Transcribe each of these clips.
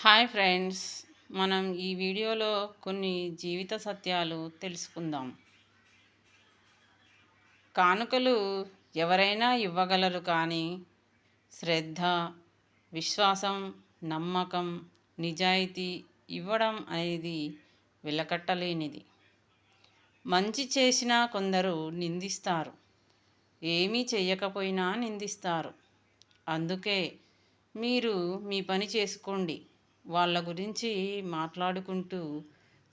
Hi friends, మనం ఈ వీడియోలో కొన్ని జీవిత సత్యాలు తెలుసుకుందాం. కానుకలు ఎవరైనా ఇవ్వగలరు, కానీ శ్రద్ధ, విశ్వాసం, నమ్మకం, నిజాయితీ ఇవ్వడం అనేది వెలకట్టలేనిది. మంచి చేసినా కొందరు నిందిస్తారు, ఏమీ చెయ్యకపోయినా నిందిస్తారు. అందుకే మీరు మీ పని చేసుకోండి, వాళ్ళ గురించి మాట్లాడుకుంటూ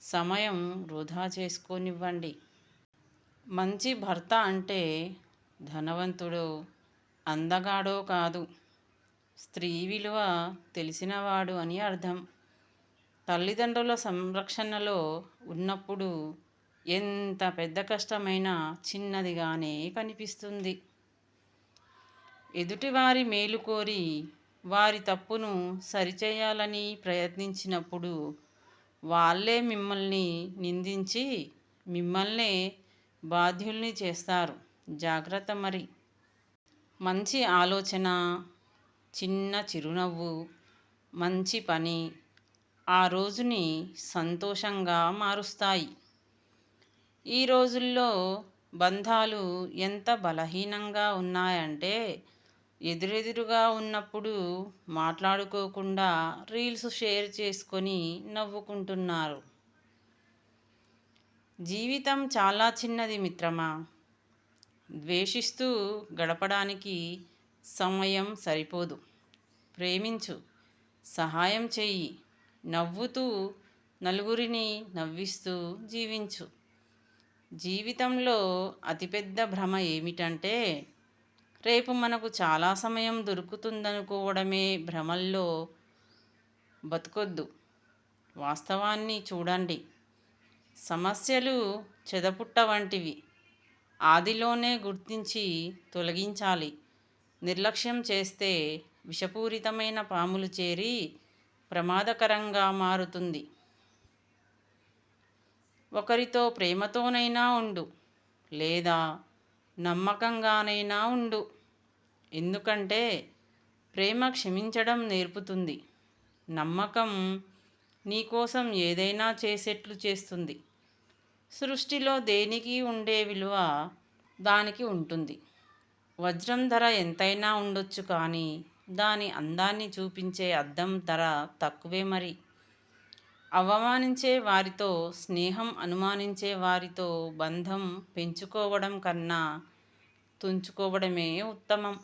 సమయం వృధా చేసుకోనివ్వండి. మంచి భర్త అంటే ధనవంతుడో అందగాడో కాదు, స్త్రీ విలువ తెలిసినవాడు అని అర్థం. తల్లిదండ్రుల సంరక్షణలో ఉన్నప్పుడు ఎంత పెద్ద కష్టమైనా చిన్నదిగానే కనిపిస్తుంది. ఎదుటివారి మేలు కోరి వారి తప్పును సరిచేయాలని ప్రయత్నించినప్పుడు వాళ్ళే మిమ్మల్ని నిందించి మిమ్మల్నే బాధ్యుల్ని చేస్తారు. జాగ్రత్త మరి. మంచి ఆలోచన, చిన్న చిరునవ్వు, మంచి పని ఆ రోజుని సంతోషంగా మారుస్తాయి. ఈ రోజుల్లో బంధాలు ఎంత బలహీనంగా ఉన్నాయంటే, ఎదురెదురుగా ఉన్నప్పుడు మాట్లాడుకోకుండా రీల్స్ షేర్ చేసుకొని నవ్వుకుంటున్నారు. జీవితం చాలా చిన్నది మిత్రమా. ద్వేషిస్తూ గడపడానికి సమయం సరిపోదు. ప్రేమించు, సహాయం చెయ్యి, నవ్వుతూ నలుగురిని నవ్విస్తూ జీవించు. జీవితంలో అతిపెద్ద భ్రమ ఏమిటంటే, రేపు మనకు చాలా సమయం దొరుకుతుందనుకోవడమే. భ్రమల్లో బతుకొద్దు, వాస్తవాన్ని చూడండి. సమస్యలు చెదపుట్ట వంటివి, ఆదిలోనే గుర్తించి తొలగించాలి. నిర్లక్ష్యం చేస్తే విషపూరితమైన పాములు చేరి ప్రమాదకరంగా మారుతుంది. ఒకరితో ప్రేమతోనైనా ఉండు, లేదా నమ్మకంగానైనా ఉండు. ఎందుకంటే ప్రేమ క్షమించడం నేర్పుతుంది, నమ్మకం నీకోసం ఏదైనా చేసేట్లు చేస్తుంది. సృష్టిలో దేనికి ఉండే విలువ దానికి ఉంటుంది. వజ్రం ధర ఎంతైనా ఉండొచ్చు, కానీ దాని అందాన్ని చూపించే అద్దం ధర తక్కువే మరి. అవమానించే వారితో స్నేహం, అనుమానించే వారితో బంధం పెంచుకోవడం కన్నా తుంచుకోవడమే ఉత్తమం.